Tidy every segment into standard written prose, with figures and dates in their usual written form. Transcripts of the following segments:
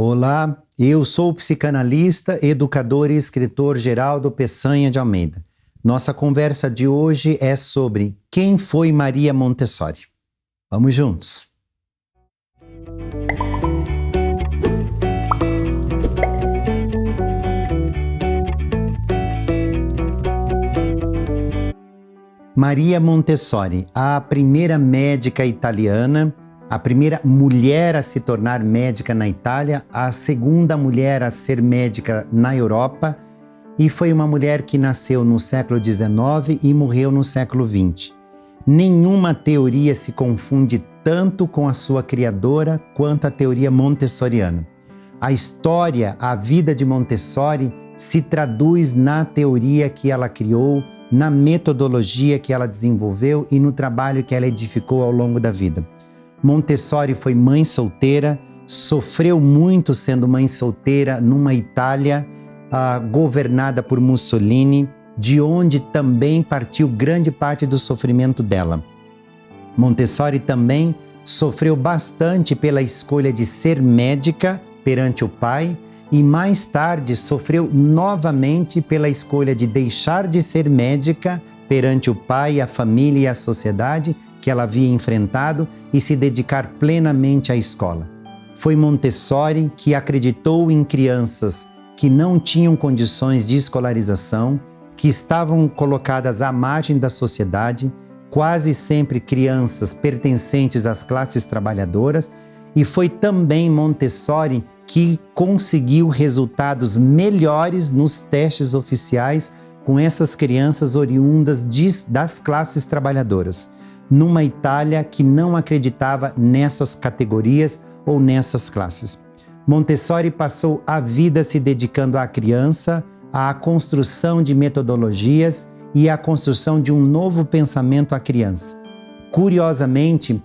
Olá, eu sou o psicanalista, educador e escritor Geraldo Peçanha de Almeida. Nossa conversa de hoje é sobre quem foi Maria Montessori. Vamos juntos! Maria Montessori, a primeira médica italiana, a primeira mulher a se tornar médica na Itália, a segunda mulher a ser médica na Europa, e foi uma mulher que nasceu no século XIX e morreu no século XX. Nenhuma teoria se confunde tanto com a sua criadora quanto a teoria montessoriana. A história, a vida de Montessori se traduz na teoria que ela criou, na metodologia que ela desenvolveu e no trabalho que ela edificou ao longo da vida. Montessori foi mãe solteira, sofreu muito sendo mãe solteira numa Itália governada por Mussolini, de onde também partiu grande parte do sofrimento dela. Montessori também sofreu bastante pela escolha de ser médica perante o pai e mais tarde sofreu novamente pela escolha de deixar de ser médica perante o pai, a família e a sociedade que ela havia enfrentado e se dedicar plenamente à escola. Foi Montessori que acreditou em crianças que não tinham condições de escolarização, que estavam colocadas à margem da sociedade, quase sempre crianças pertencentes às classes trabalhadoras, e foi também Montessori que conseguiu resultados melhores nos testes oficiais com essas crianças oriundas das classes trabalhadoras, numa Itália que não acreditava nessas categorias ou nessas classes. Montessori passou a vida se dedicando à criança, à construção de metodologias e à construção de um novo pensamento à criança. Curiosamente,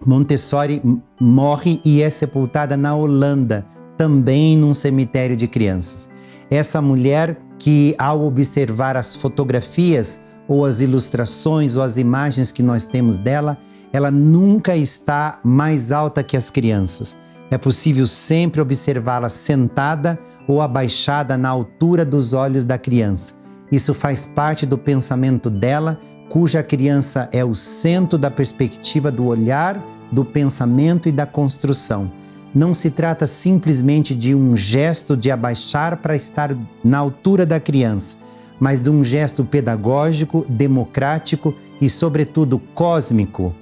Montessori morre e é sepultada na Holanda, também num cemitério de crianças. Essa mulher que, ao observar as fotografias ou as ilustrações ou as imagens que nós temos dela, ela nunca está mais alta que as crianças. É possível sempre observá-la sentada ou abaixada na altura dos olhos da criança. Isso faz parte do pensamento dela, cuja criança é o centro da perspectiva do olhar, do pensamento e da construção. Não se trata simplesmente de um gesto de abaixar para estar na altura da criança, mas de um gesto pedagógico, democrático e, sobretudo, cósmico,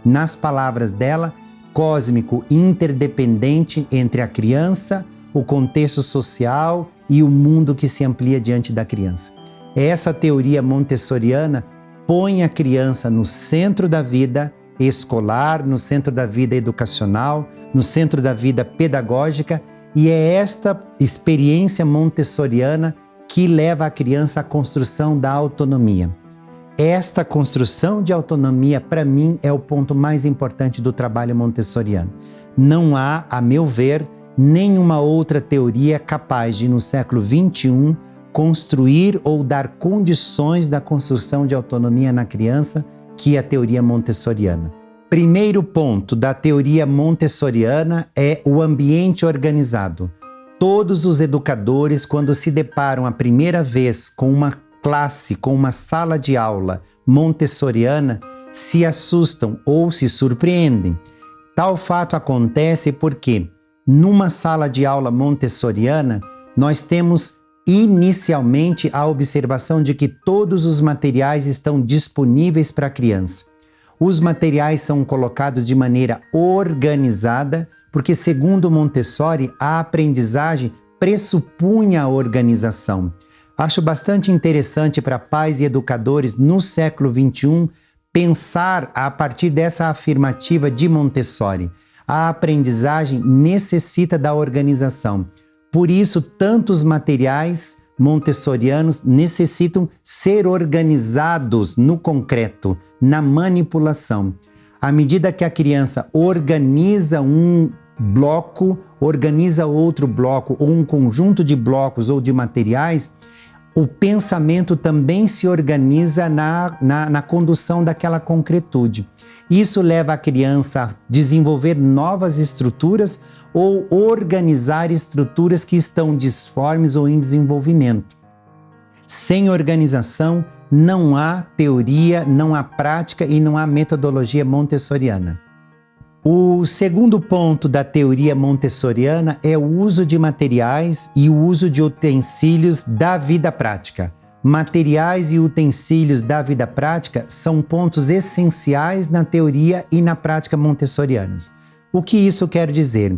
nas palavras dela, cósmico, interdependente entre a criança, o contexto social e o mundo que se amplia diante da criança. Essa teoria montessoriana põe a criança no centro da vida escolar, no centro da vida educacional, no centro da vida pedagógica, e é esta experiência montessoriana que leva a criança à construção da autonomia. Esta construção de autonomia, para mim, é o ponto mais importante do trabalho montessoriano. Não há, a meu ver, nenhuma outra teoria capaz de, no século XXI, construir ou dar condições da construção de autonomia na criança que a teoria montessoriana. Primeiro ponto da teoria montessoriana é o ambiente organizado. Todos os educadores, quando se deparam a primeira vez com uma classe, com uma sala de aula montessoriana, se assustam ou se surpreendem. Tal fato acontece porque, numa sala de aula montessoriana, nós temos inicialmente a observação de que todos os materiais estão disponíveis para a criança. Os materiais são colocados de maneira organizada, porque, segundo Montessori, a aprendizagem pressupunha a organização. Acho bastante interessante para pais e educadores no século XXI pensar a partir dessa afirmativa de Montessori. A aprendizagem necessita da organização. Por isso, tantos materiais montessorianos necessitam ser organizados no concreto, na manipulação. À medida que a criança organiza um bloco, organiza outro bloco, ou um conjunto de blocos ou de materiais, o pensamento também se organiza na condução daquela concretude. Isso leva a criança a desenvolver novas estruturas ou organizar estruturas que estão disformes ou em desenvolvimento. Sem organização, não há teoria, não há prática e não há metodologia montessoriana. O segundo ponto da teoria montessoriana é o uso de materiais e o uso de utensílios da vida prática. Materiais e utensílios da vida prática são pontos essenciais na teoria e na prática montessorianas. O que isso quer dizer?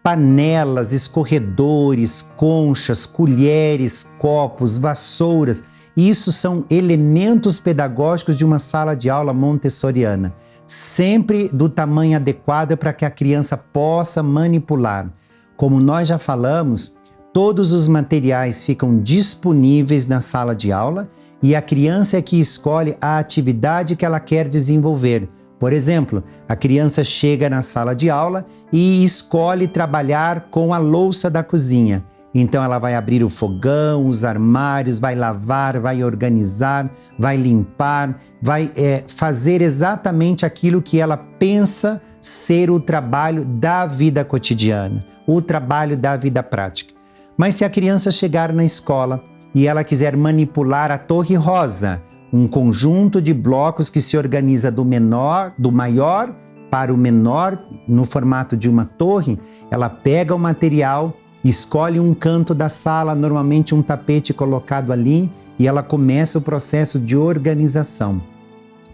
Panelas, escorredores, conchas, colheres, copos, vassouras, isso são elementos pedagógicos de uma sala de aula montessoriana, sempre do tamanho adequado para que a criança possa manipular. Como nós já falamos, todos os materiais ficam disponíveis na sala de aula e a criança é que escolhe a atividade que ela quer desenvolver. Por exemplo, a criança chega na sala de aula e escolhe trabalhar com a louça da cozinha. Então ela vai abrir o fogão, os armários, vai lavar, vai organizar, vai limpar, vai fazer exatamente aquilo que ela pensa ser o trabalho da vida cotidiana, o trabalho da vida prática. Mas se a criança chegar na escola e ela quiser manipular a torre rosa, um conjunto de blocos que se organiza do maior para o menor no formato de uma torre, ela pega o material, escolhe um canto da sala, normalmente um tapete colocado ali, e ela começa o processo de organização.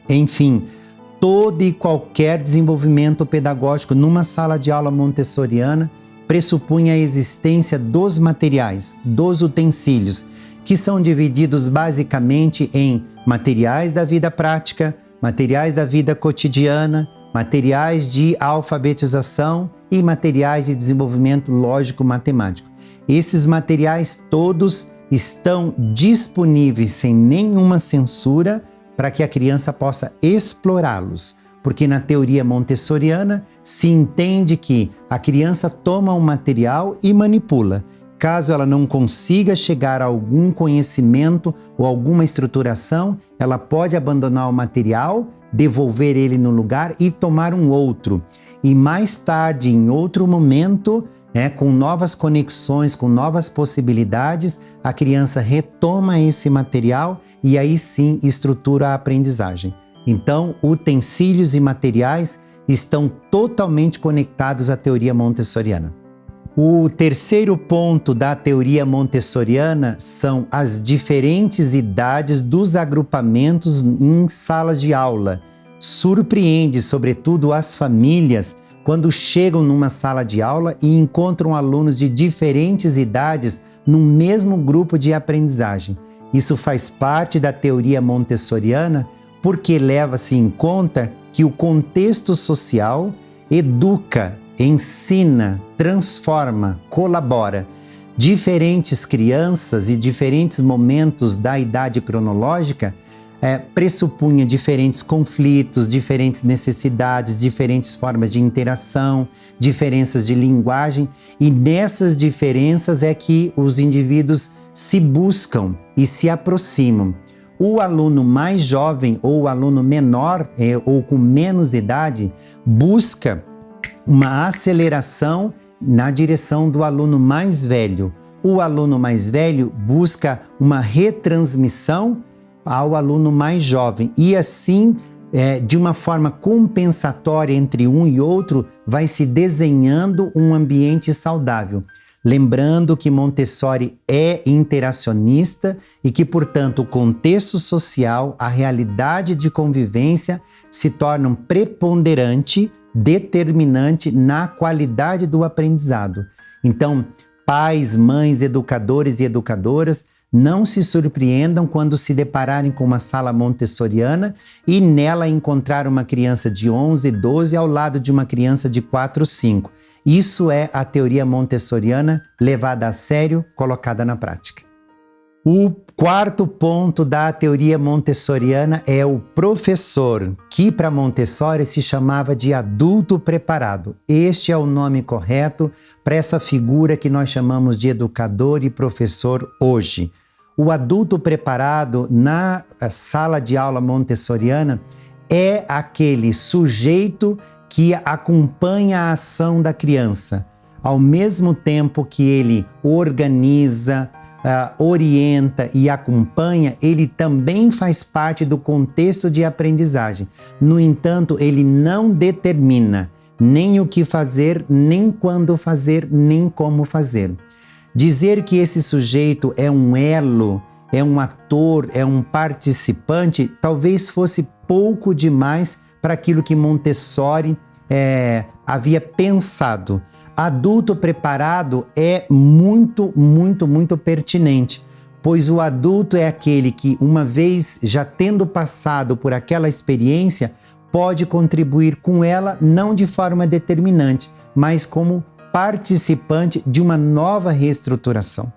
Enfim, todo e qualquer desenvolvimento pedagógico numa sala de aula montessoriana pressupõe a existência dos materiais, dos utensílios, que são divididos basicamente em materiais da vida prática, materiais da vida cotidiana, materiais de alfabetização e materiais de desenvolvimento lógico-matemático. Esses materiais todos estão disponíveis sem nenhuma censura para que a criança possa explorá-los, porque na teoria montessoriana se entende que a criança toma um material e manipula. Caso ela não consiga chegar a algum conhecimento ou alguma estruturação, ela pode abandonar o material, devolver ele no lugar e tomar um outro. E mais tarde, em outro momento, com novas conexões, com novas possibilidades, a criança retoma esse material e aí sim estrutura a aprendizagem. Então, utensílios e materiais estão totalmente conectados à teoria montessoriana. O terceiro ponto da teoria montessoriana são as diferentes idades dos agrupamentos em salas de aula. Surpreende, sobretudo, as famílias quando chegam numa sala de aula e encontram alunos de diferentes idades no mesmo grupo de aprendizagem. Isso faz parte da teoria montessoriana porque leva-se em conta que o contexto social educa, ensina, transforma, colabora. Diferentes crianças e diferentes momentos da idade cronológica pressupunha diferentes conflitos, diferentes necessidades, diferentes formas de interação, diferenças de linguagem, e nessas diferenças é que os indivíduos se buscam e se aproximam. O aluno mais jovem ou o aluno menor ou com menos idade busca uma aceleração na direção do aluno mais velho. O aluno mais velho busca uma retransmissão ao aluno mais jovem e assim, de uma forma compensatória entre um e outro, vai se desenhando um ambiente saudável. Lembrando que Montessori é interacionista e que, portanto, o contexto social, a realidade de convivência se tornam preponderante, determinante na qualidade do aprendizado. Então, pais, mães, educadores e educadoras, não se surpreendam quando se depararem com uma sala montessoriana e nela encontrar uma criança de 11, 12 ao lado de uma criança de 4, 5. Isso é a teoria montessoriana levada a sério, colocada na prática. O quarto ponto da teoria montessoriana é o professor, que para Montessori se chamava de adulto preparado. Este é o nome correto para essa figura que nós chamamos de educador e professor hoje. O adulto preparado na sala de aula montessoriana é aquele sujeito que acompanha a ação da criança, ao mesmo tempo que ele organiza, orienta e acompanha, ele também faz parte do contexto de aprendizagem. No entanto, ele não determina nem o que fazer, nem quando fazer, nem como fazer. Dizer que esse sujeito é um elo, é um ator, é um participante, talvez fosse pouco demais para aquilo que Montessori havia pensado. Adulto preparado é muito, muito, muito pertinente, pois o adulto é aquele que, uma vez já tendo passado por aquela experiência, pode contribuir com ela não de forma determinante, mas como participante de uma nova reestruturação.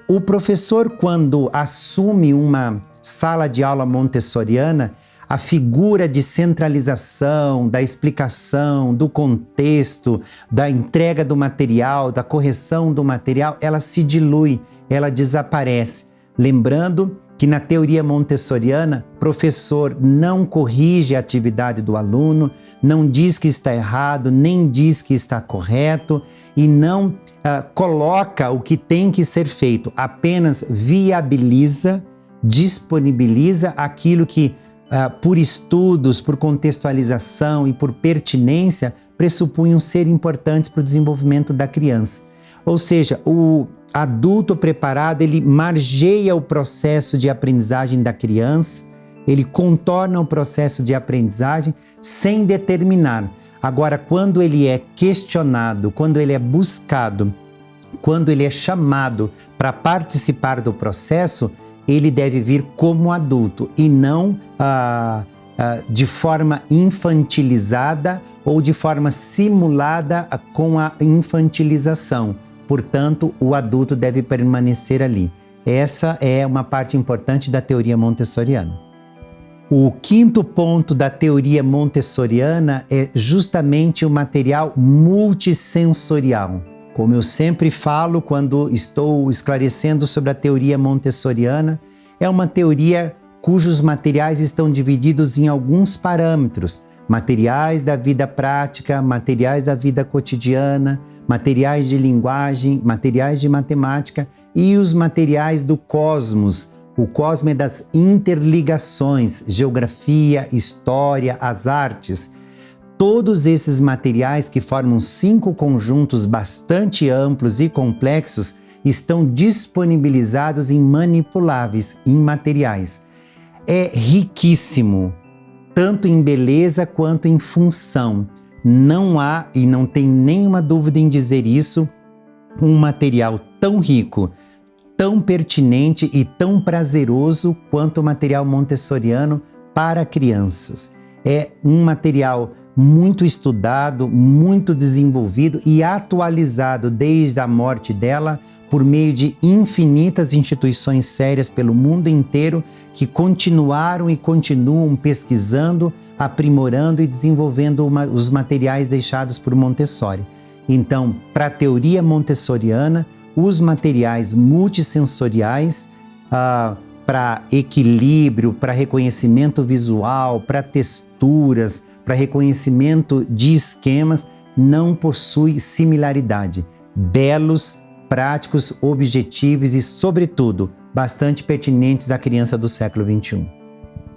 O professor, quando assume uma sala de aula montessoriana, a figura de centralização, da explicação, do contexto, da entrega do material, da correção do material, ela se dilui, ela desaparece. Lembrando que na teoria montessoriana, professor não corrige a atividade do aluno, não diz que está errado, nem diz que está correto e não coloca o que tem que ser feito, apenas viabiliza, disponibiliza aquilo que por estudos, por contextualização e por pertinência, pressupunham ser importantes para o desenvolvimento da criança. Ou seja, o adulto preparado, ele margeia o processo de aprendizagem da criança, ele contorna o processo de aprendizagem sem determinar. Agora, quando ele é questionado, quando ele é buscado, quando ele é chamado para participar do processo, ele deve vir como adulto e não de forma infantilizada ou de forma simulada com a infantilização. Portanto, o adulto deve permanecer ali. Essa é uma parte importante da teoria montessoriana. O quinto ponto da teoria montessoriana é justamente o material multissensorial. Como eu sempre falo quando estou esclarecendo sobre a teoria montessoriana, é uma teoria cujos materiais estão divididos em alguns parâmetros: materiais da vida prática, materiais da vida cotidiana, materiais de linguagem, materiais de matemática e os materiais do cosmos. O cosmos é das interligações, geografia, história, as artes. Todos esses materiais, que formam 5 conjuntos bastante amplos e complexos, estão disponibilizados em manipuláveis, em materiais. É riquíssimo, tanto em beleza quanto em função. Não há, e não tem nenhuma dúvida em dizer isso, um material tão rico, tão pertinente e tão prazeroso quanto o material montessoriano para crianças. É um material muito estudado, muito desenvolvido e atualizado desde a morte dela por meio de infinitas instituições sérias pelo mundo inteiro que continuaram e continuam pesquisando, aprimorando e desenvolvendo os materiais deixados por Montessori. Então, para a teoria montessoriana, os materiais multissensoriais para equilíbrio, para reconhecimento visual, para texturas, para reconhecimento de esquemas, não possui similaridade. Belos, práticos, objetivos e, sobretudo, bastante pertinentes à criança do século XXI.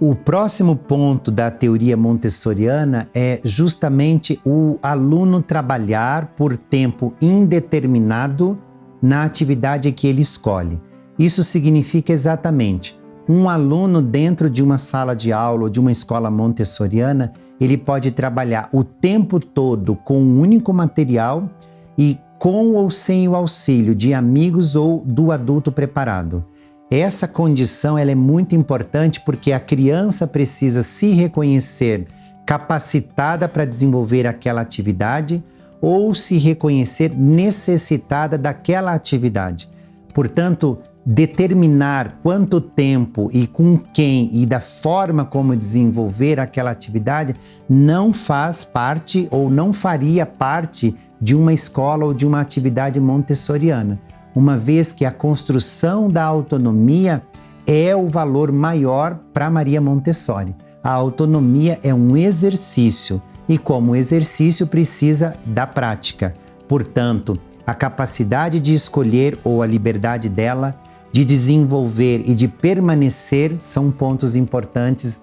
O próximo ponto da teoria montessoriana é justamente o aluno trabalhar por tempo indeterminado na atividade que ele escolhe. Isso significa exatamente um aluno dentro de uma sala de aula ou de uma escola montessoriana, ele pode trabalhar o tempo todo com um único material e com ou sem o auxílio de amigos ou do adulto preparado. Essa condição ela é muito importante porque a criança precisa se reconhecer capacitada para desenvolver aquela atividade ou se reconhecer necessitada daquela atividade. Portanto, determinar quanto tempo e com quem e da forma como desenvolver aquela atividade não faz parte ou não faria parte de uma escola ou de uma atividade montessoriana, uma vez que a construção da autonomia é o valor maior para Maria Montessori. a autonomia é um exercício e, como exercício, precisa da prática. Portanto, a capacidade de escolher ou a liberdade dela, de desenvolver e de permanecer são pontos importantes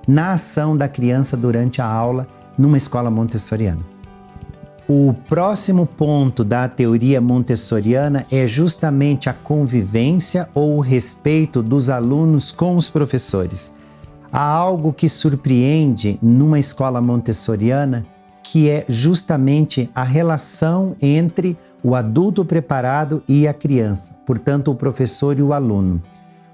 na ação da criança durante a aula numa escola montessoriana. O próximo ponto da teoria montessoriana é justamente a convivência ou o respeito dos alunos com os professores. Há algo que surpreende numa escola montessoriana, que é justamente a relação entre o adulto preparado e a criança, portanto, o professor e o aluno.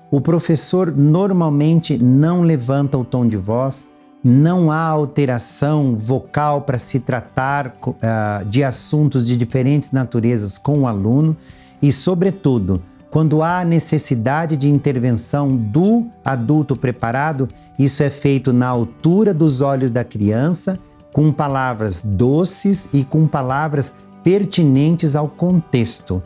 O professor normalmente não levanta o tom de voz, não há alteração vocal para se tratar de assuntos de diferentes naturezas com o aluno e, sobretudo, quando há necessidade de intervenção do adulto preparado, isso é feito na altura dos olhos da criança, com palavras doces e com palavras pertinentes ao contexto.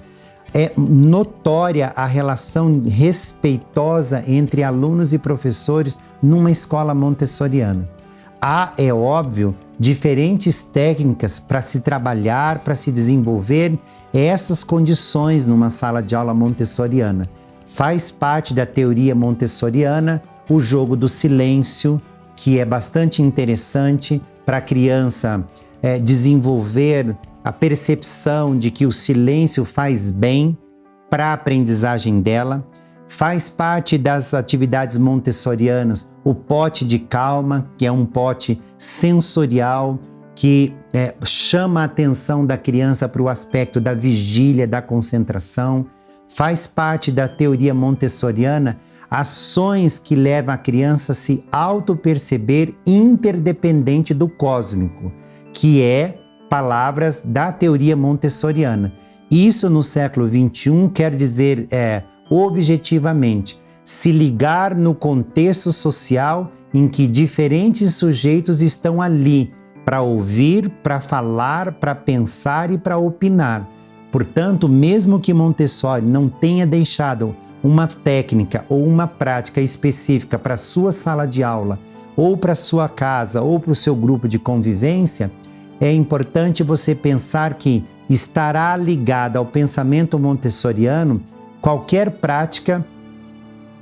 É notória a relação respeitosa entre alunos e professores numa escola montessoriana. Há, é óbvio, diferentes técnicas para se trabalhar, para se desenvolver essas condições numa sala de aula montessoriana. Faz parte da teoria montessoriana o jogo do silêncio, que é bastante interessante para a criança desenvolver a percepção de que o silêncio faz bem para a aprendizagem dela. Faz parte das atividades montessorianas o pote de calma, que é um pote sensorial que chama a atenção da criança para o aspecto da vigília, da concentração. Faz parte da teoria montessoriana ações que levam a criança a se auto-perceber interdependente do cósmico, que é palavras da teoria montessoriana. Isso no século XXI quer dizer, objetivamente, se ligar no contexto social em que diferentes sujeitos estão ali para ouvir, para falar, para pensar e para opinar. Portanto, mesmo que Montessori não tenha deixado uma técnica ou uma prática específica para a sua sala de aula, ou para a sua casa, ou para o seu grupo de convivência, é importante você pensar que estará ligada ao pensamento montessoriano qualquer prática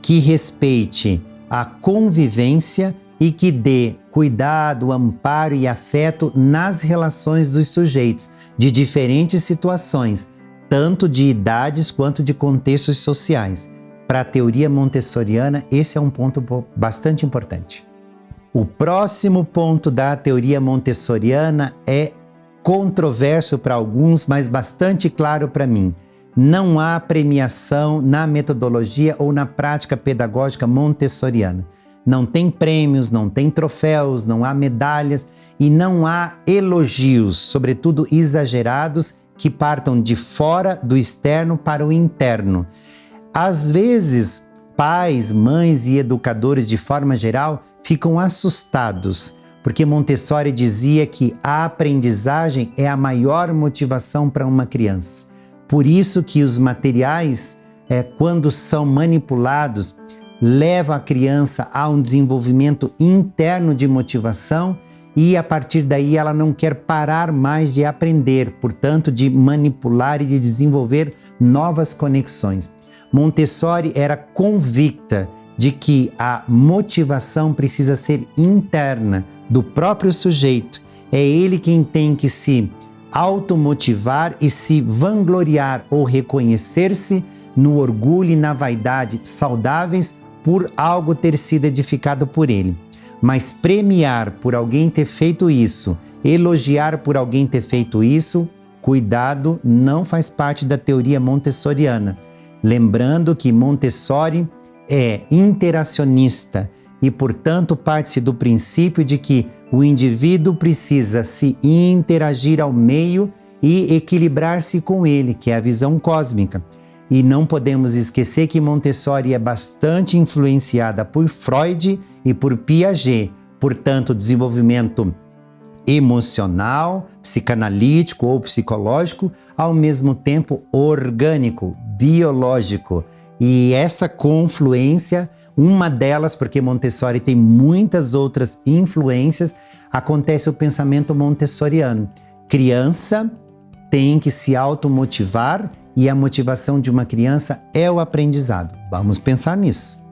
que respeite a convivência e que dê cuidado, amparo e afeto nas relações dos sujeitos de diferentes situações, tanto de idades quanto de contextos sociais. Para a teoria montessoriana, esse é um ponto bastante importante. O próximo ponto da teoria montessoriana é controverso para alguns, mas bastante claro para mim. Não há premiação na metodologia ou na prática pedagógica montessoriana. Não tem prêmios, não tem troféus, não há medalhas e não há elogios, sobretudo exagerados, que partam de fora do externo para o interno. Às vezes, pais, mães e educadores de forma geral ficam assustados, porque Montessori dizia que a aprendizagem é a maior motivação para uma criança. Por isso que os materiais, quando são manipulados, levam a criança a um desenvolvimento interno de motivação e, a partir daí, ela não quer parar mais de aprender, portanto, de manipular e de desenvolver novas conexões. Montessori era convicta de que a motivação precisa ser interna, do próprio sujeito. É ele quem tem que se automotivar e se vangloriar ou reconhecer-se no orgulho e na vaidade saudáveis por algo ter sido edificado por ele. Mas premiar por alguém ter feito isso, elogiar por alguém ter feito isso, cuidado, não faz parte da teoria montessoriana. Lembrando que Montessori é interacionista e, portanto, parte-se do princípio de que o indivíduo precisa se interagir ao meio e equilibrar-se com ele, que é a visão cósmica. E não podemos esquecer que Montessori é bastante influenciada por Freud e por Piaget, portanto, desenvolvimento emocional, psicanalítico ou psicológico, ao mesmo tempo orgânico, biológico. E essa confluência Uma delas, porque Montessori tem muitas outras influências, acontece o pensamento montessoriano. Criança tem que se automotivar e a motivação de uma criança é o aprendizado. Vamos pensar nisso.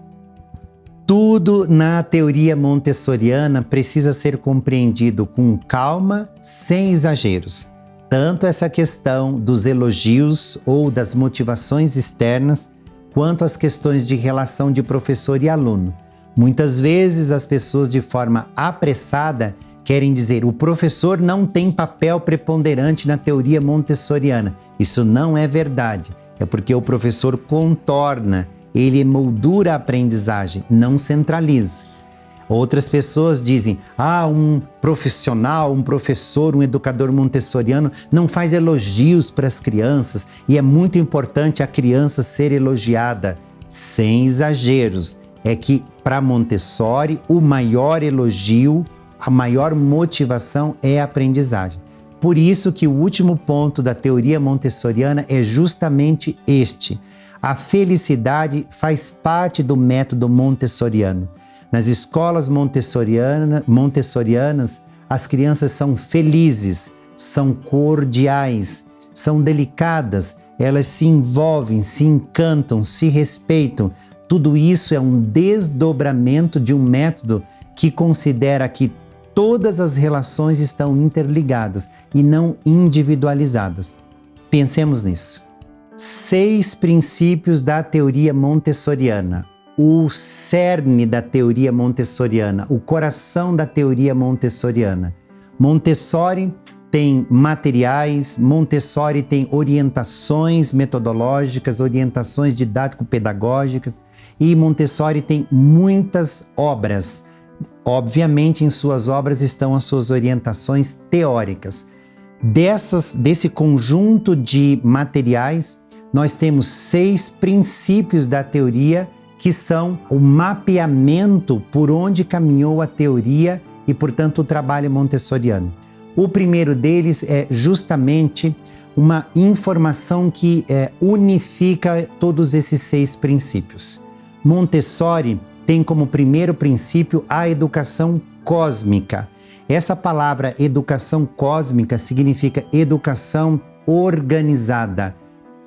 Tudo na teoria montessoriana precisa ser compreendido com calma, sem exageros. Tanto essa questão dos elogios ou das motivações externas, quanto as questões de relação de professor e aluno. Muitas vezes as pessoas, de forma apressada, querem dizer o professor não tem papel preponderante na teoria montessoriana. Isso não é verdade. É porque o professor contorna, ele emoldura a aprendizagem, não centraliza. Outras pessoas dizem, um profissional, um professor, um educador montessoriano não faz elogios para as crianças e é muito importante a criança ser elogiada. Sem exageros, é que para Montessori o maior elogio, a maior motivação é a aprendizagem. Por isso que o último ponto da teoria montessoriana é justamente este. A felicidade faz parte do método montessoriano. Nas escolas montessorianas, as crianças são felizes, são cordiais, são delicadas, elas se envolvem, se encantam, se respeitam. Tudo isso é um desdobramento de um método que considera que todas as relações estão interligadas e não individualizadas. Pensemos nisso. 6 princípios da teoria montessoriana. O cerne da teoria montessoriana, o coração da teoria montessoriana. Montessori tem materiais, Montessori tem orientações metodológicas, orientações didático-pedagógicas e Montessori tem muitas obras. Obviamente, em suas obras estão as suas orientações teóricas. Desse conjunto de materiais, nós temos 6 princípios da teoria que são o mapeamento por onde caminhou a teoria e, portanto, o trabalho montessoriano. O primeiro deles é justamente uma informação que unifica todos esses 6 princípios. Montessori tem como primeiro princípio a educação cósmica. Essa palavra educação cósmica significa educação organizada.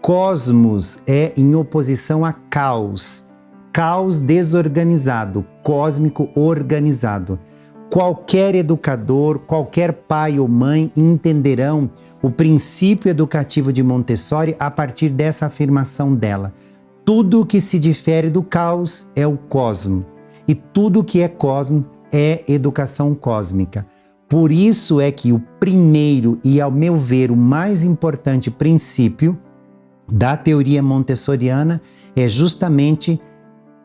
Cosmos é em oposição a caos. Caos desorganizado, cósmico organizado. Qualquer educador, qualquer pai ou mãe entenderão o princípio educativo de Montessori a partir dessa afirmação dela. Tudo que se difere do caos é o cosmo, e tudo que é cosmo é educação cósmica. Por isso é que o primeiro e, ao meu ver, o mais importante princípio da teoria montessoriana é justamente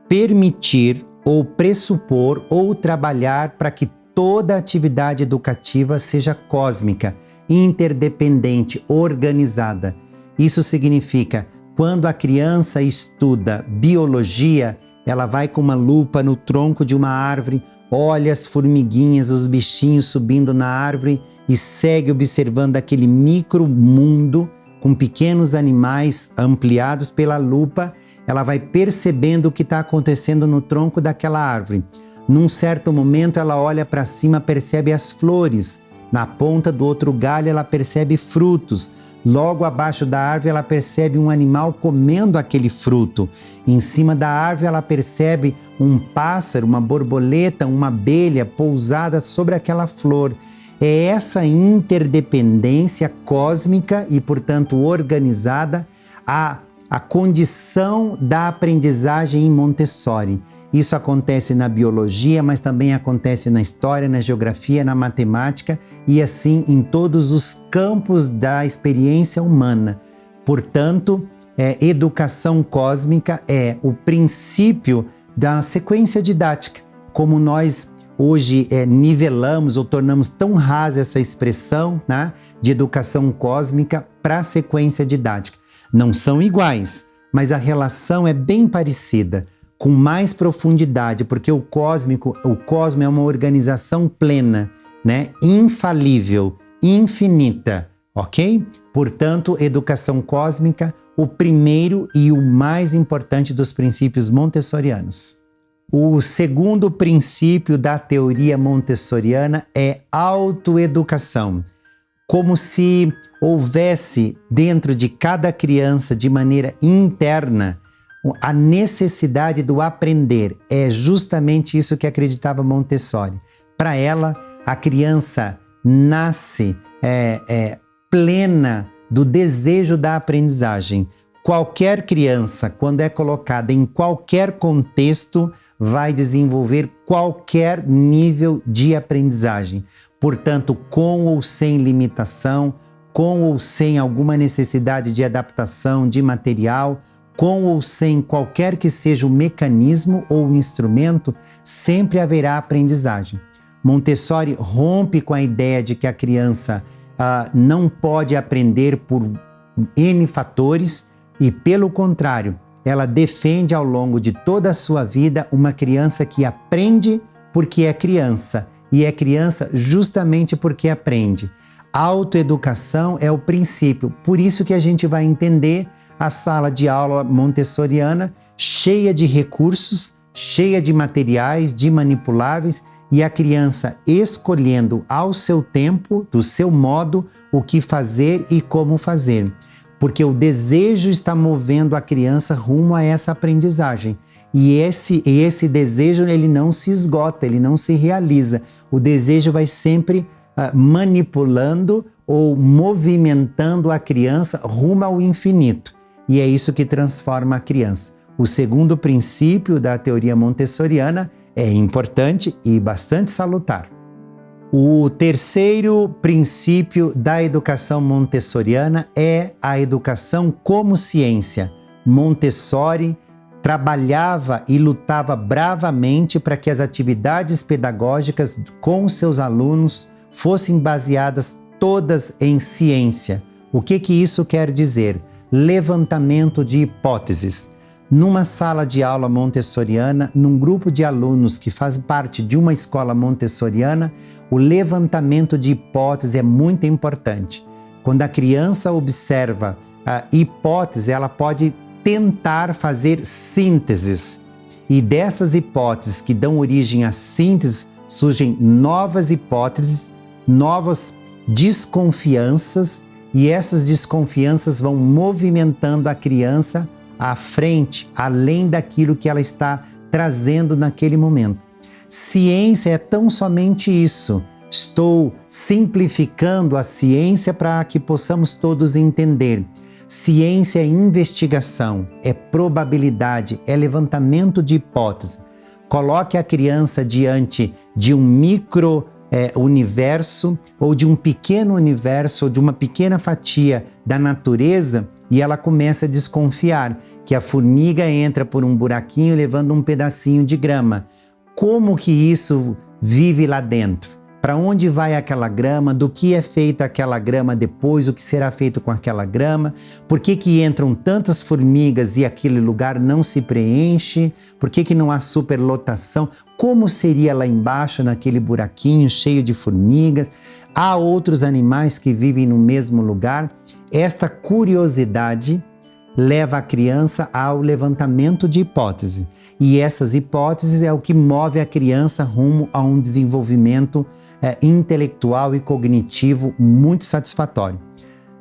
permitir ou pressupor ou trabalhar para que toda atividade educativa seja cósmica, interdependente, organizada. Isso significa, quando a criança estuda biologia, ela vai com uma lupa no tronco de uma árvore, olha as formiguinhas, os bichinhos subindo na árvore e segue observando aquele micromundo com pequenos animais ampliados pela lupa. Ela vai percebendo o que está acontecendo no tronco daquela árvore. Num certo momento, ela olha para cima, percebe as flores. Na ponta do outro galho, ela percebe frutos. Logo abaixo da árvore, ela percebe um animal comendo aquele fruto. Em cima da árvore, ela percebe um pássaro, uma borboleta, uma abelha pousada sobre aquela flor. É essa interdependência cósmica e, portanto, organizada a condição da aprendizagem em Montessori. Isso acontece na biologia, mas também acontece na história, na geografia, na matemática e assim em todos os campos da experiência humana. Portanto, educação cósmica é o princípio da sequência didática. Como nós hoje nivelamos ou tornamos tão rasa essa expressão, né, de educação cósmica para a sequência didática. Não são iguais, mas a relação é bem parecida, com mais profundidade, porque o cosmo é uma organização plena, né? Infalível, infinita, ok? Portanto, educação cósmica, o primeiro e o mais importante dos princípios montessorianos. O segundo princípio da teoria montessoriana é autoeducação. Como se houvesse dentro de cada criança, de maneira interna, a necessidade do aprender. É justamente isso que acreditava Montessori. Para ela, a criança nasce plena do desejo da aprendizagem. Qualquer criança, quando é colocada em qualquer contexto, vai desenvolver qualquer nível de aprendizagem. Portanto, com ou sem limitação, com ou sem alguma necessidade de adaptação de material, com ou sem qualquer que seja o mecanismo ou o instrumento, sempre haverá aprendizagem. Montessori rompe com a ideia de que a criança não pode aprender por N fatores e, pelo contrário, ela defende ao longo de toda a sua vida uma criança que aprende porque é criança e é criança justamente porque aprende. A autoeducação é o princípio, por isso que a gente vai entender a sala de aula montessoriana cheia de recursos, cheia de materiais, de manipuláveis, e a criança escolhendo ao seu tempo, do seu modo, o que fazer e como fazer. Porque o desejo está movendo a criança rumo a essa aprendizagem. E esse desejo ele não se esgota, ele não se realiza. O desejo vai sempre manipulando ou movimentando a criança rumo ao infinito. E é isso que transforma a criança. O segundo princípio da teoria montessoriana é importante e bastante salutar. O terceiro princípio da educação montessoriana é a educação como ciência. Montessori trabalhava e lutava bravamente para que as atividades pedagógicas com seus alunos fossem baseadas todas em ciência. O que isso quer dizer? Levantamento de hipóteses. Numa sala de aula montessoriana, num grupo de alunos que faz parte de uma escola montessoriana, o levantamento de hipóteses é muito importante. Quando a criança observa a hipótese, ela pode tentar fazer sínteses. E dessas hipóteses que dão origem à síntese, surgem novas hipóteses, novas desconfianças, e essas desconfianças vão movimentando a criança à frente, além daquilo que ela está trazendo naquele momento. Ciência é tão somente isso. Estou simplificando a ciência para que possamos todos entender. Ciência é investigação, é probabilidade, é levantamento de hipótese. Coloque a criança diante de um universo ou de um pequeno universo ou de uma pequena fatia da natureza e ela começa a desconfiar que a formiga entra por um buraquinho levando um pedacinho de grama. Como que isso vive lá dentro? Para onde vai aquela grama? Do que é feita aquela grama depois? O que será feito com aquela grama? Por que entram tantas formigas e aquele lugar não se preenche? Por que não há superlotação? Como seria lá embaixo, naquele buraquinho cheio de formigas? Há outros animais que vivem no mesmo lugar? Esta curiosidade leva a criança ao levantamento de hipótese. E essas hipóteses é o que move a criança rumo a um desenvolvimento intelectual e cognitivo muito satisfatório.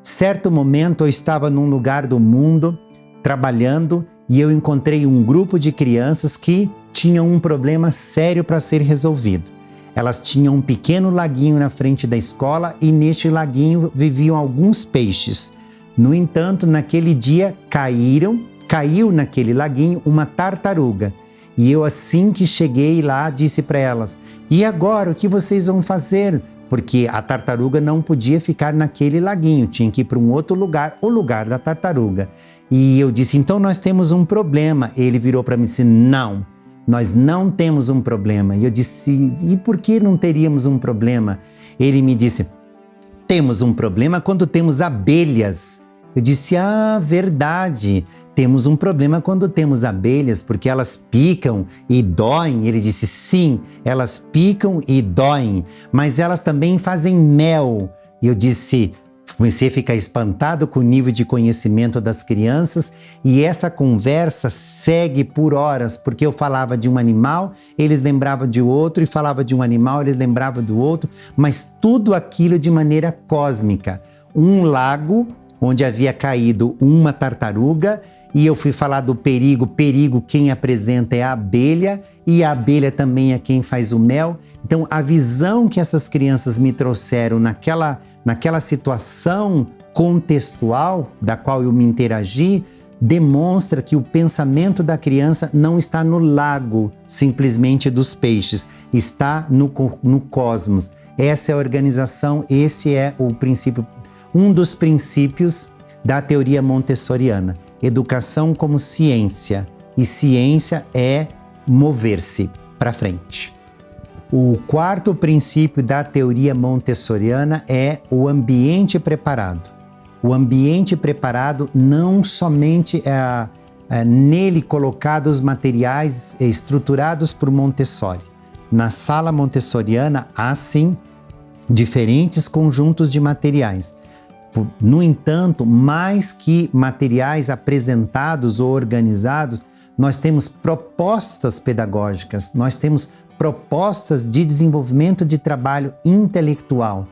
Certo momento eu estava num lugar do mundo trabalhando e eu encontrei um grupo de crianças que tinham um problema sério para ser resolvido. Elas tinham um pequeno laguinho na frente da escola e neste laguinho viviam alguns peixes. No entanto, naquele dia caiu naquele laguinho uma tartaruga. E eu, assim que cheguei lá, disse para elas: e agora, o que vocês vão fazer? Porque a tartaruga não podia ficar naquele laguinho, tinha que ir para um outro lugar, o lugar da tartaruga. E eu disse: então nós temos um problema. Ele virou para mim e disse: não, nós não temos um problema. E eu disse: e por que não teríamos um problema? Ele me disse: temos um problema quando temos abelhas. Eu disse: ah, verdade. Temos um problema quando temos abelhas, porque elas picam e doem. Ele disse: sim, elas picam e doem, mas elas também fazem mel. E eu disse: Comecei a ficar espantado com o nível de conhecimento das crianças e essa conversa segue por horas, porque eu falava de um animal, eles lembravam de outro, e falava de um animal, eles lembravam do outro, mas tudo aquilo de maneira cósmica. Um lago onde havia caído uma tartaruga e eu fui falar do perigo. Perigo, quem apresenta é a abelha e a abelha também é quem faz o mel. Então, a visão que essas crianças me trouxeram naquela situação contextual da qual eu me interagi, demonstra que o pensamento da criança não está no lago simplesmente dos peixes, está no cosmos. Essa é a organização, esse é o princípio, um dos princípios da teoria montessoriana. Educação como ciência, e ciência é mover-se para frente. O quarto princípio da teoria montessoriana é o ambiente preparado. O ambiente preparado não somente nele colocados materiais estruturados por Montessori. Na sala montessoriana há sim diferentes conjuntos de materiais. No entanto, mais que materiais apresentados ou organizados, nós temos propostas pedagógicas, nós temos propostas de desenvolvimento de trabalho intelectual.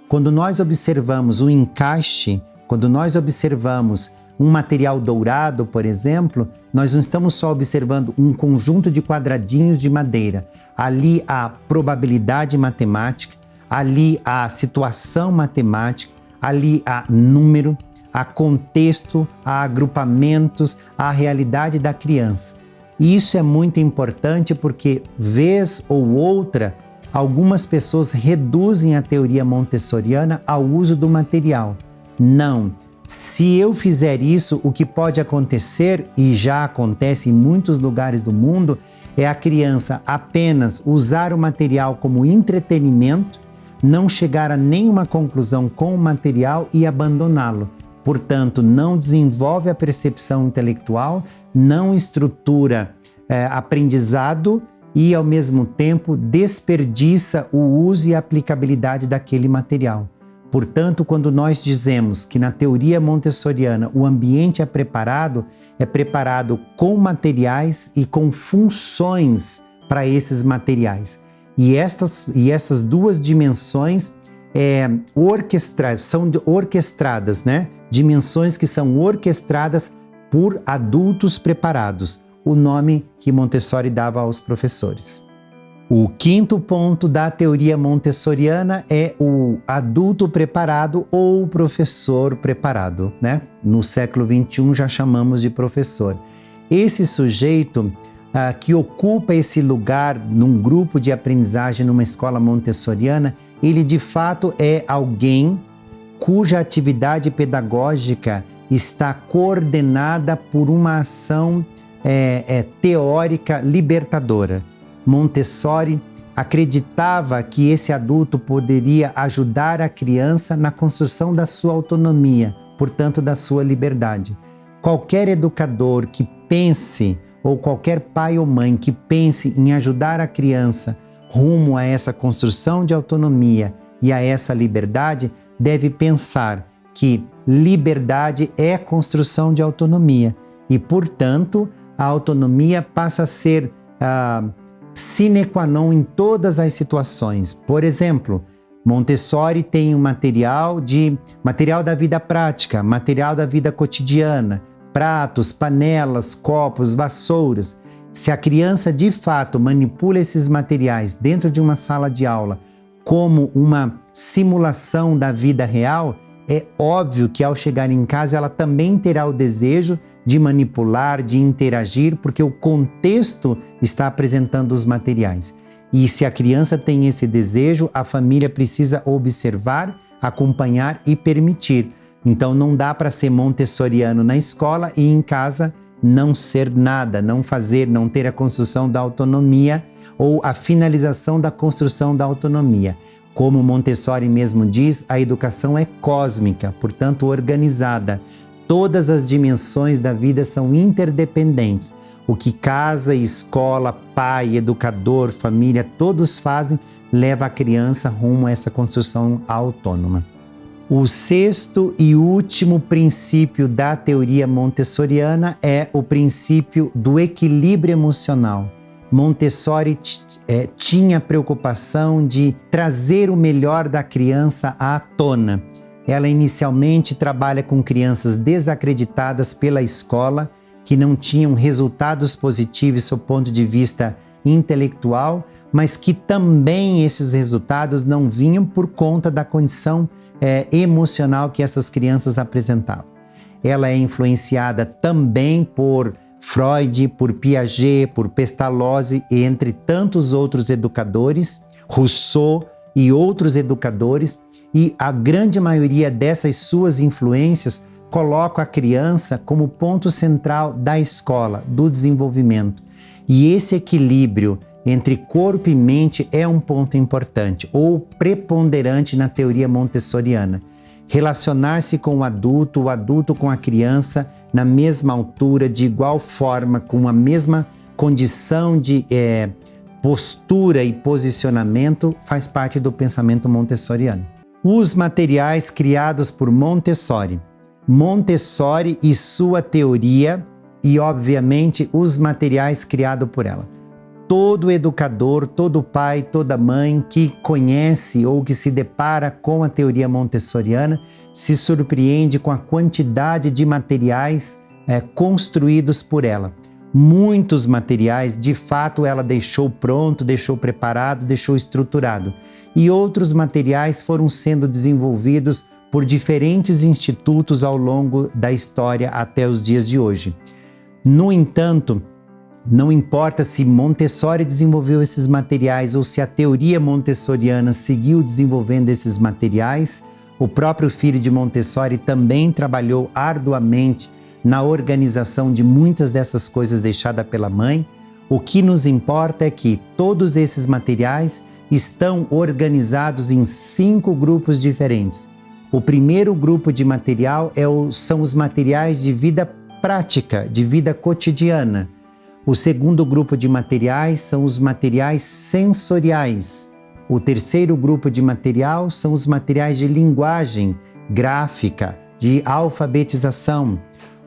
Quando nós observamos o encaixe, quando nós observamos um material dourado, por exemplo, nós não estamos só observando um conjunto de quadradinhos de madeira. Ali há probabilidade matemática, ali há situação matemática, ali há número, há contexto, há agrupamentos, há realidade da criança. E isso é muito importante porque, vez ou outra, algumas pessoas reduzem a teoria montessoriana ao uso do material. Não. Se eu fizer isso, o que pode acontecer, e já acontece em muitos lugares do mundo, é a criança apenas usar o material como entretenimento, não chegar a nenhuma conclusão com o material e abandoná-lo. Portanto, não desenvolve a percepção intelectual, não estrutura aprendizado e, ao mesmo tempo, desperdiça o uso e a aplicabilidade daquele material. Portanto, quando nós dizemos que na teoria montessoriana o ambiente é preparado com materiais e com funções para esses materiais. E essas duas dimensões são orquestradas, né? Dimensões que são orquestradas por adultos preparados, o nome que Montessori dava aos professores. O quinto ponto da teoria montessoriana é o adulto preparado ou professor preparado, né? No século XXI já chamamos de professor. Esse sujeito que ocupa esse lugar num grupo de aprendizagem numa escola montessoriana, ele de fato é alguém cuja atividade pedagógica está coordenada por uma ação teórica libertadora. Montessori acreditava que esse adulto poderia ajudar a criança na construção da sua autonomia, portanto da sua liberdade. Qualquer educador que pense, ou qualquer pai ou mãe que pense em ajudar a criança rumo a essa construção de autonomia e a essa liberdade, deve pensar que liberdade é construção de autonomia e, portanto, a autonomia passa a ser sine qua non em todas as situações. Por exemplo, Montessori tem um material da vida prática, material da vida cotidiana, pratos, panelas, copos, vassouras. Se a criança de fato manipula esses materiais dentro de uma sala de aula como uma simulação da vida real, é óbvio que ao chegar em casa ela também terá o desejo de manipular, de interagir, porque o contexto está apresentando os materiais. E se a criança tem esse desejo, a família precisa observar, acompanhar e permitir. Então não dá para ser montessoriano na escola e em casa não ser nada, não fazer, não ter a construção da autonomia ou a finalização da construção da autonomia. Como Montessori mesmo diz, a educação é cósmica, portanto organizada. Todas as dimensões da vida são interdependentes. O que casa, escola, pai, educador, família, todos fazem, leva a criança rumo a essa construção autônoma. O sexto e último princípio da teoria montessoriana é o princípio do equilíbrio emocional. Montessori tinha a preocupação de trazer o melhor da criança à tona. Ela inicialmente trabalha com crianças desacreditadas pela escola, que não tinham resultados positivos do ponto de vista intelectual, mas que também esses resultados não vinham por conta da condição emocional que essas crianças apresentavam. Ela é influenciada também por Freud, por Piaget, por Pestalozzi, entre tantos outros educadores, Rousseau e outros educadores, e a grande maioria dessas suas influências coloca a criança como ponto central da escola, do desenvolvimento. E esse equilíbrio entre corpo e mente é um ponto importante, ou preponderante na teoria montessoriana. Relacionar-se com o adulto com a criança na mesma altura, de igual forma, com a mesma condição de postura e posicionamento, faz parte do pensamento montessoriano. Os materiais criados por Montessori. Montessori e sua teoria e, obviamente, os materiais criados por ela. Todo educador, todo pai, toda mãe que conhece ou que se depara com a teoria montessoriana se surpreende com a quantidade de materiais construídos por ela. Muitos materiais, de fato, ela deixou pronto, deixou preparado, deixou estruturado. E outros materiais foram sendo desenvolvidos por diferentes institutos ao longo da história até os dias de hoje. No entanto, não importa se Montessori desenvolveu esses materiais ou se a teoria montessoriana seguiu desenvolvendo esses materiais, o próprio filho de Montessori também trabalhou arduamente na organização de muitas dessas coisas deixadas pela mãe. O que nos importa é que todos esses materiais estão organizados em 5 grupos diferentes. O primeiro grupo de material são os materiais de vida prática, de vida cotidiana. O segundo grupo de materiais são os materiais sensoriais. O terceiro grupo de material são os materiais de linguagem gráfica, de alfabetização.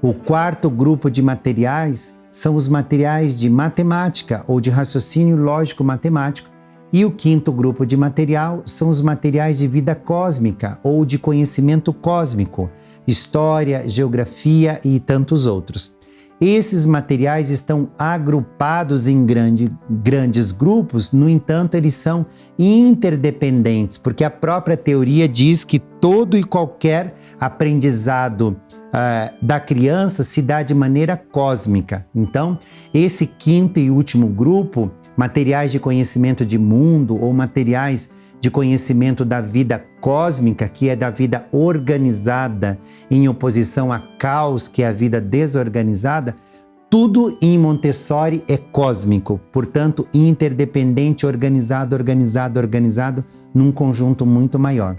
O quarto grupo de materiais são os materiais de matemática ou de raciocínio lógico-matemático. E o quinto grupo de material são os materiais de vida cósmica ou de conhecimento cósmico, história, geografia e tantos outros. Esses materiais estão agrupados em grandes grupos, no entanto, eles são interdependentes, porque a própria teoria diz que todo e qualquer aprendizado da criança se dá de maneira cósmica. Então, esse quinto e último grupo, materiais de conhecimento de mundo ou materiais de conhecimento da vida cósmica, que é da vida organizada, em oposição a caos, que é a vida desorganizada, tudo em Montessori é cósmico, portanto, interdependente, organizado, num conjunto muito maior.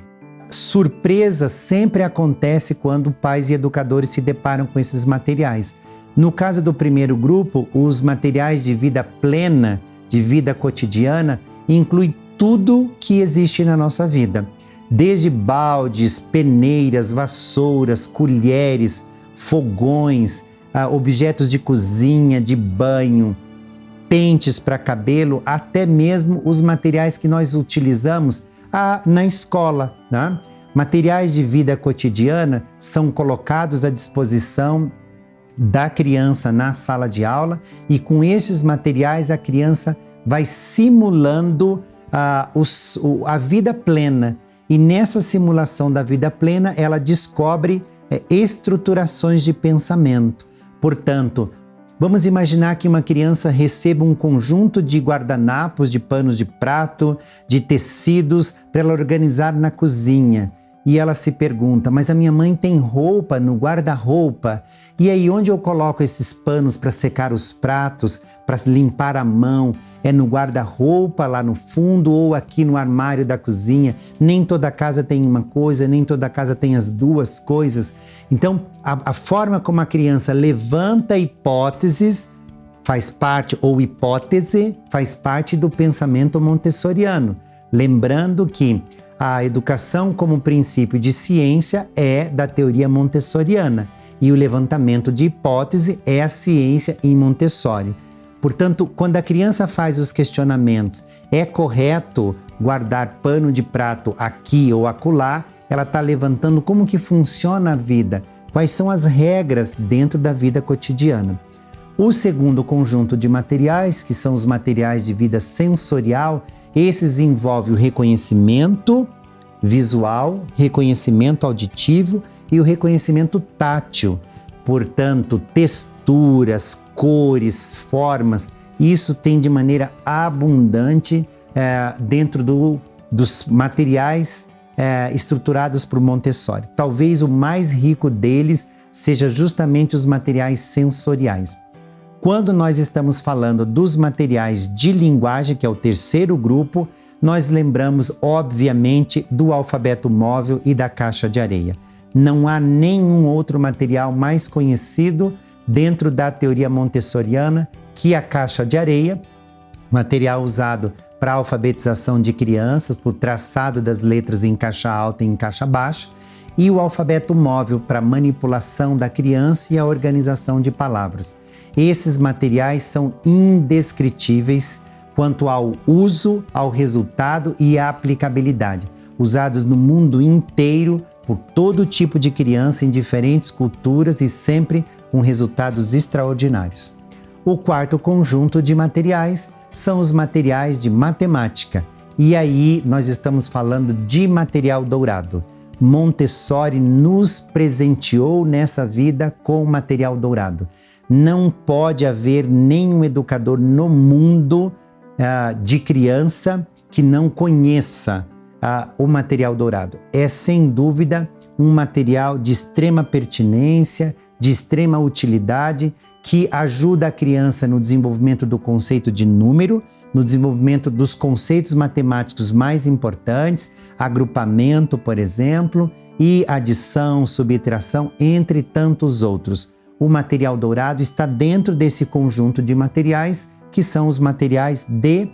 Surpresa sempre acontece quando pais e educadores se deparam com esses materiais. No caso do primeiro grupo, os materiais de vida plena, de vida cotidiana, incluem tudo que existe na nossa vida, desde baldes, peneiras, vassouras, colheres, fogões, objetos de cozinha, de banho, pentes para cabelo, até mesmo os materiais que nós utilizamos na escola, né? Materiais de vida cotidiana são colocados à disposição da criança na sala de aula e com esses materiais a criança vai simulando a vida plena, e nessa simulação da vida plena ela descobre estruturações de pensamento. Portanto, vamos imaginar que uma criança receba um conjunto de guardanapos, de panos de prato, de tecidos para ela organizar na cozinha. E ela se pergunta, mas a minha mãe tem roupa no guarda-roupa, e aí onde eu coloco esses panos para secar os pratos, para limpar a mão? É no guarda-roupa lá no fundo ou aqui no armário da cozinha? Nem toda casa tem uma coisa, nem toda casa tem as duas coisas. Então, a forma como a criança levanta hipóteses faz parte do pensamento montessoriano. Lembrando que A educação como princípio de ciência é da teoria montessoriana e o levantamento de hipótese é a ciência em Montessori. Portanto, quando a criança faz os questionamentos, é correto guardar pano de prato aqui ou acolá, ela está levantando como que funciona a vida, quais são as regras dentro da vida cotidiana. O segundo conjunto de materiais, que são os materiais de vida sensorial, esses envolvem o reconhecimento visual, reconhecimento auditivo e o reconhecimento tátil. Portanto, texturas, cores, formas, isso tem de maneira abundante dentro dos materiais estruturados por Montessori. Talvez o mais rico deles seja justamente os materiais sensoriais. Quando nós estamos falando dos materiais de linguagem, que é o terceiro grupo, nós lembramos, obviamente, do alfabeto móvel e da caixa de areia. Não há nenhum outro material mais conhecido dentro da teoria montessoriana que a caixa de areia, material usado para a alfabetização de crianças, por traçado das letras em caixa alta e em caixa baixa, e o alfabeto móvel para manipulação da criança e a organização de palavras. Esses materiais são indescritíveis quanto ao uso, ao resultado e à aplicabilidade, usados no mundo inteiro por todo tipo de criança em diferentes culturas e sempre com resultados extraordinários. O quarto conjunto de materiais são os materiais de matemática, e aí nós estamos falando de material dourado. Montessori nos presenteou nessa vida com o material dourado. Não pode haver nenhum educador no mundo de criança que não conheça o material dourado. É sem dúvida um material de extrema pertinência, de extrema utilidade, que ajuda a criança no desenvolvimento do conceito de número, no desenvolvimento dos conceitos matemáticos mais importantes, agrupamento, por exemplo, e adição, subtração, entre tantos outros. O material dourado está dentro desse conjunto de materiais que são os materiais de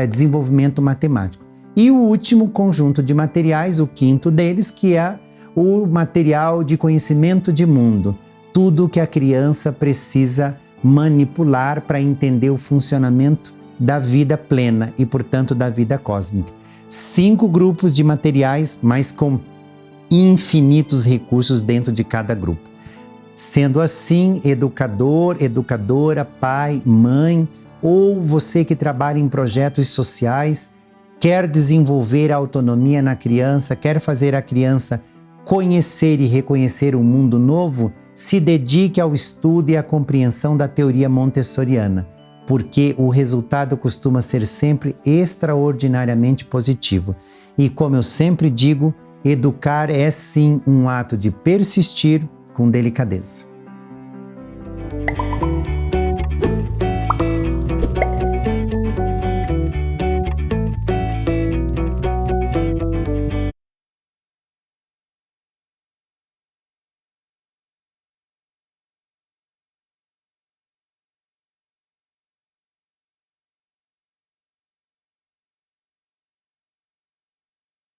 desenvolvimento matemático. E o último conjunto de materiais, o quinto deles, que é o material de conhecimento de mundo. Tudo que a criança precisa manipular para entender o funcionamento da vida plena e, portanto, da vida cósmica. 5 grupos de materiais, mas com infinitos recursos dentro de cada grupo. Sendo assim, educador, educadora, pai, mãe, ou você que trabalha em projetos sociais, quer desenvolver a autonomia na criança, quer fazer a criança conhecer e reconhecer um mundo novo, se dedique ao estudo e à compreensão da teoria montessoriana, porque o resultado costuma ser sempre extraordinariamente positivo. E como eu sempre digo, educar é sim um ato de persistir com delicadeza.